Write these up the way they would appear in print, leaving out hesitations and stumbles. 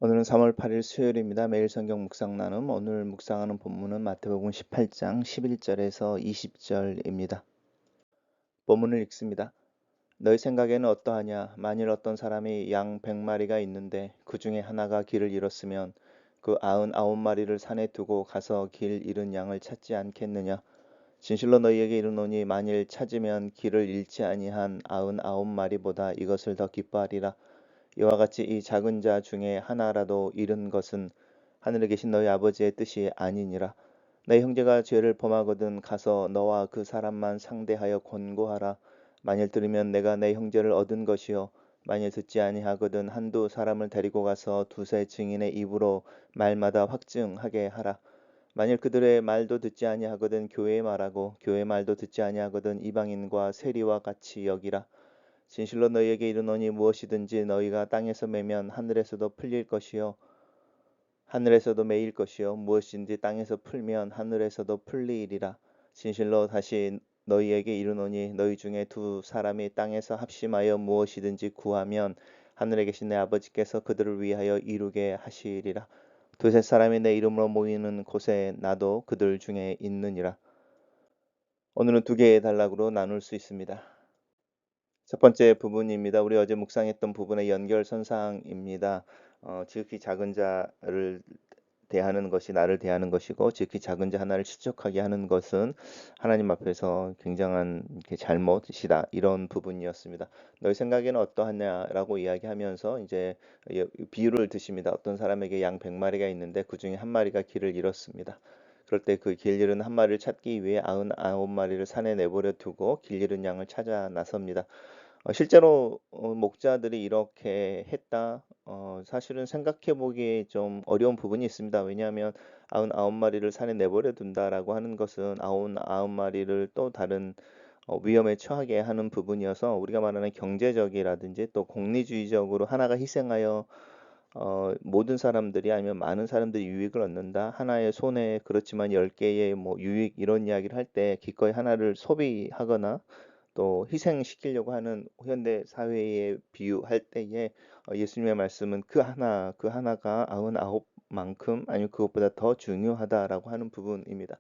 오늘은 3월 8일 수요일입니다. 매일 성경 묵상 나눔. 오늘 묵상하는 본문은 마태복음 18장 11절에서 20절입니다. 본문을 읽습니다. 너희 생각에는 어떠하냐? 만일 어떤 사람이 양 100마리가 있는데 그 중에 하나가 길을 잃었으면 그 99마리를 산에 두고 가서 길 잃은 양을 찾지 않겠느냐? 진실로 너희에게 이르노니 만일 찾으면 길을 잃지 아니한 99마리보다 이것을 더 기뻐하리라. 이와 같이 이 작은 자 중에 하나라도 잃은 것은 하늘에 계신 너희 아버지의 뜻이 아니니라. 내 형제가 죄를 범하거든 가서 너와 그 사람만 상대하여 권고하라. 만일 들으면 내가 내 형제를 얻은 것이요 만일 듣지 아니하거든 한두 사람을 데리고 가서 두세 증인의 입으로 말마다 확증하게 하라. 만일 그들의 말도 듣지 아니하거든 교회의 말하고 교회의 말도 듣지 아니하거든 이방인과 세리와 같이 여기라. 진실로 너희에게 이르노니 무엇이든지 너희가 땅에서 매면 하늘에서도 풀릴 것이요 하늘에서도 매일 것이요 무엇인지 땅에서 풀면 하늘에서도 풀리리라. 진실로 다시 너희에게 이르노니 너희 중에 두 사람이 땅에서 합심하여 무엇이든지 구하면 하늘에 계신 내 아버지께서 그들을 위하여 이루게 하시리라. 두세 사람이 내 이름으로 모이는 곳에 나도 그들 중에 있느니라. 오늘은 두 개의 단락으로 나눌 수 있습니다. 첫 번째 부분입니다. 우리 어제 묵상했던 부분의 연결선상입니다. 지극히 작은 자를 대하는 것이 나를 대하는 것이고 지극히 작은 자 하나를 추적하게 하는 것은 하나님 앞에서 굉장한 잘못이다. 이런 부분이었습니다. 너희 생각에는 어떠하냐라고 이야기하면서 이제 비유를 드십니다. 어떤 사람에게 양 100마리가 있는데 그중에 한 마리가 길을 잃었습니다. 그럴 때 그 길 잃은 한 마리를 찾기 위해 99마리를 산에 내버려 두고 길 잃은 양을 찾아 나섭니다. 실제로 목자들이 이렇게 했다. 사실은 생각해 보기에 좀 어려운 부분이 있습니다. 왜냐하면 99마리를 산에 내버려 둔다라고 하는 것은 99마리를 또 다른 위험에 처하게 하는 부분이어서 우리가 말하는 경제적이라든지 또 공리주의적으로 하나가 희생하여 모든 사람들이 아니면 많은 사람들이 유익을 얻는다. 하나의 손해 그렇지만 10개의 뭐 유익 이런 이야기를 할 때 기꺼이 하나를 소비하거나 또 희생시키려고 하는 현대 사회에 비유할 때에 예수님의 말씀은 그 하나가 99만큼 아니면 그것보다 더 중요하다라고 하는 부분입니다.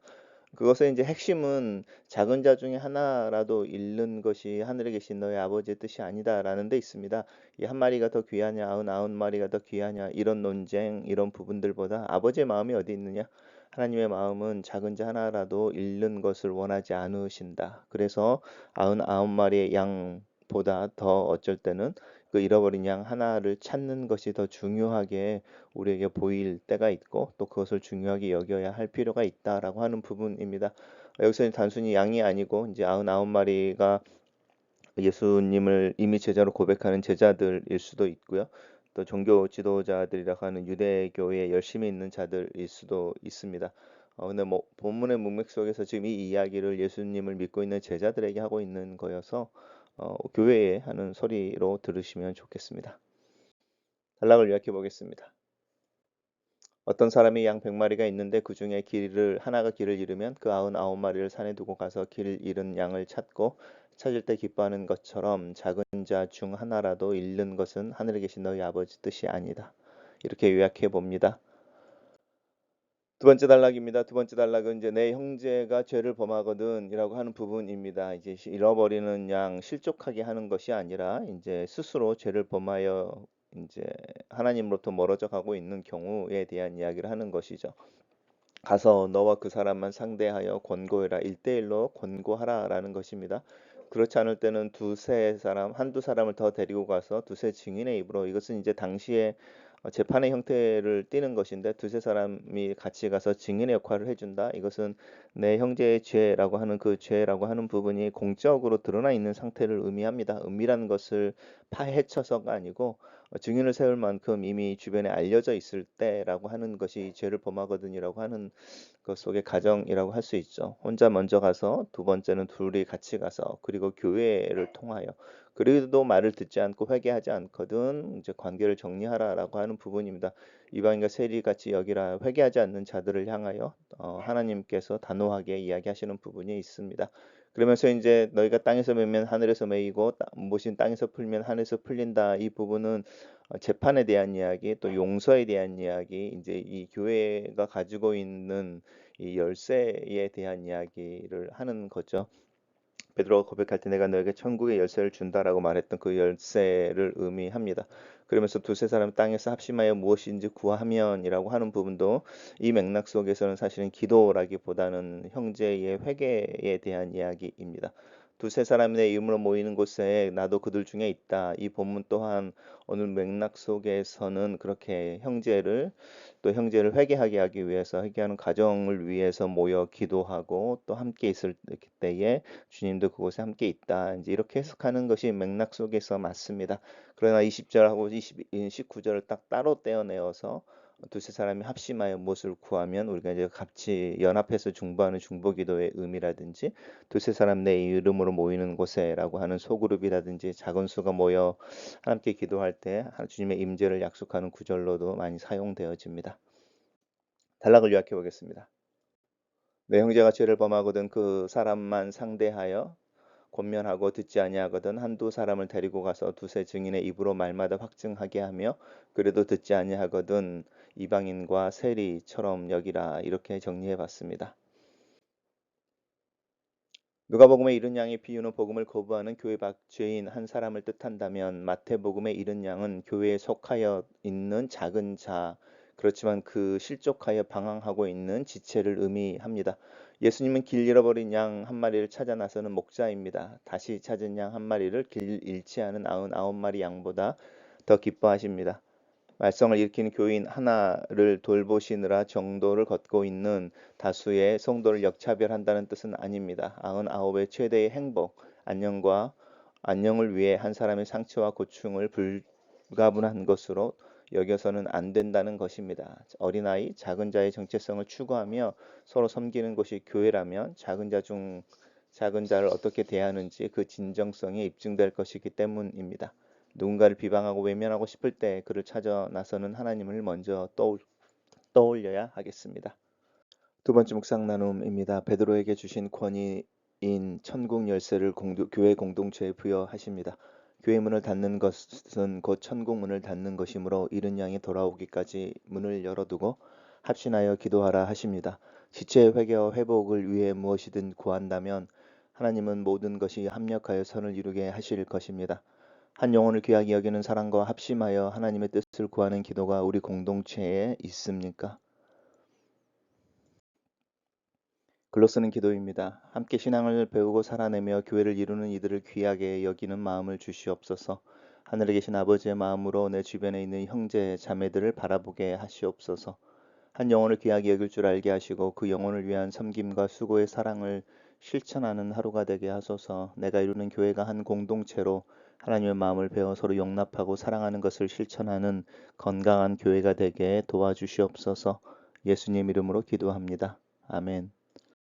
그것의 이제 핵심은 작은 자 중에 하나라도 잃는 것이 하늘에 계신 너희 아버지의 뜻이 아니다라는 데 있습니다. 이 한 마리가 더 귀하냐, 99마리가 더 귀하냐 이런 논쟁 이런 부분들보다 아버지의 마음이 어디 있느냐? 하나님의 마음은 작은 자 하나라도 잃는 것을 원하지 않으신다. 그래서 99마리의 양보다 더 어쩔 때는 그 잃어버린 양 하나를 찾는 것이 더 중요하게 우리에게 보일 때가 있고 또 그것을 중요하게 여겨야 할 필요가 있다라고 하는 부분입니다. 여기서는 단순히 양이 아니고 이제 99마리가 예수님을 이미 제자로 고백하는 제자들일 수도 있고요. 또 종교 지도자들이라고 하는 유대교에 열심히 있는 자들일 수도 있습니다. 근데 뭐 본문의 문맥 속에서 지금 이 이야기를 예수님을 믿고 있는 제자들에게 하고 있는 거여서 교회에 하는 소리로 들으시면 좋겠습니다. 단락을 요약해 보겠습니다. 어떤 사람이 양 100마리가 있는데 그중에 하나가 길을 잃으면 그 99마리를 산에 두고 가서 길 잃은 양을 찾고 찾을 때 기뻐하는 것처럼 작은 자 중 하나라도 잃는 것은 하늘에 계신 너희 아버지 뜻이 아니다. 이렇게 요약해 봅니다. 두 번째 단락입니다. 두 번째 단락은 이제 내 형제가 죄를 범하거든이라고 하는 부분입니다. 이제 잃어버리는 양 실족하게 하는 것이 아니라 이제 스스로 죄를 범하여 이제 하나님으로부터 멀어져 가고 있는 경우에 대한 이야기를 하는 것이죠. 가서 너와 그 사람만 상대하여 권고해라. 1대1로 권고하라라는 것입니다. 그렇지 않을 때는 두세 사람, 한두 사람을 더 데리고 가서 두세 증인의 입으로 이것은 이제 당시에 재판의 형태를 띠는 것인데 두세 사람이 같이 가서 증인의 역할을 해준다. 이것은 내 형제의 죄라고 하는 그 죄라고 하는 부분이 공적으로 드러나 있는 상태를 의미합니다. 은밀한 것을 파헤쳐서가 아니고 증인을 세울 만큼 이미 주변에 알려져 있을 때라고 하는 것이 죄를 범하거든이라고 하는 것 속의 가정이라고 할 수 있죠. 혼자 먼저 가서 두 번째는 둘이 같이 가서 그리고 교회를 통하여 그래도 말을 듣지 않고 회개하지 않거든 이제 관계를 정리하라라고 하는 부분입니다. 이방인과 세리같이 여기라 회개하지 않는 자들을 향하여 하나님께서 단호하게 이야기하시는 부분이 있습니다. 그러면서 이제 너희가 땅에서 매면 하늘에서 매이고 무엇인 땅에서 풀면 하늘에서 풀린다. 이 부분은 재판에 대한 이야기, 또 용서에 대한 이야기, 이제 이 교회가 가지고 있는 이 열쇠에 대한 이야기를 하는 거죠. 베드로가 고백할 때 내가 너에게 천국의 열쇠를 준다라고 말했던 그 열쇠를 의미합니다. 그러면서 두세 사람 땅에서 합심하여 무엇인지 구하면이라고 하는 부분도 이 맥락 속에서는 사실은 기도라기보다는 형제의 회개에 대한 이야기입니다. 두세 사람이 내 이름으로 모이는 곳에 나도 그들 중에 있다. 이 본문 또한 어느 맥락 속에서는 그렇게 형제를 회개하게 하기 위해서 회개하는 가정을 위해서 모여 기도하고 또 함께 있을 때에 주님도 그곳에 함께 있다. 이제 이렇게 해석하는 것이 맥락 속에서 맞습니다. 그러나 20절하고 19절을 딱 따로 떼어내어서 두세 사람이 합심하여 무엇을 구하면 우리가 이제 같이 연합해서 중보하는 중보기도의 의미라든지 두세 사람 내 이름으로 모이는 곳에라고 하는 소그룹이라든지 작은 수가 모여 함께 기도할 때 주님의 임재를 약속하는 구절로도 많이 사용되어집니다. 단락을 요약해 보겠습니다. 내 형제가 죄를 범하거든 그 사람만 상대하여 권면하고 듣지 아니하거든 한두 사람을 데리고 가서 두세 증인의 입으로 말마다 확증하게 하며 그래도 듣지 아니하거든 이방인과 세리처럼 여기라. 이렇게 정리해 봤습니다. 누가복음의 이른 양의 비유는 복음을 거부하는 교회 밖 죄인 한 사람을 뜻한다면 마태복음의 이른 양은 교회에 속하여 있는 작은 자, 그렇지만 그 실족하여 방황하고 있는 지체를 의미합니다. 예수님은 길 잃어버린 양 한 마리를 찾아 나서는 목자입니다. 다시 찾은 양 한 마리를 길 잃지 않은 99마리 양보다 더 기뻐하십니다. 말썽을 일으키는 교인 하나를 돌보시느라 정도를 걷고 있는 다수의 성도를 역차별한다는 뜻은 아닙니다. 99의 최대의 행복, 안녕을 위해 한 사람의 상처와 고충을 불가분한 것으로 여겨서는 안 된다는 것입니다. 어린아이, 작은 자의 정체성을 추구하며 서로 섬기는 것이 교회라면 작은 자를 어떻게 대하는지 그 진정성이 입증될 것이기 때문입니다. 누군가를 비방하고 외면하고 싶을 때 그를 찾아 나서는 하나님을 먼저 떠올려야 하겠습니다. 두 번째 묵상 나눔입니다. 베드로에게 주신 권위인 천국 열쇠를 교회 공동체에 부여하십니다. 교회 문을 닫는 것은 곧 천국 문을 닫는 것이므로 이른 양이 돌아오기까지 문을 열어두고 합신하여 기도하라 하십니다. 지체의 회개와 회복을 위해 무엇이든 구한다면 하나님은 모든 것이 합력하여 선을 이루게 하실 것입니다. 한 영혼을 귀하게 여기는 사랑과 합심하여 하나님의 뜻을 구하는 기도가 우리 공동체에 있습니까? 글로 쓰는 기도입니다. 함께 신앙을 배우고 살아내며 교회를 이루는 이들을 귀하게 여기는 마음을 주시옵소서. 하늘에 계신 아버지의 마음으로 내 주변에 있는 형제 자매들을 바라보게 하시옵소서. 한 영혼을 귀하게 여길 줄 알게 하시고 그 영혼을 위한 섬김과 수고의 사랑을 실천하는 하루가 되게 하소서. 내가 이루는 교회가 한 공동체로 하나님의 마음을 배워 서로 용납하고 사랑하는 것을 실천하는 건강한 교회가 되게 도와주시옵소서. 예수님 이름으로 기도합니다. 아멘.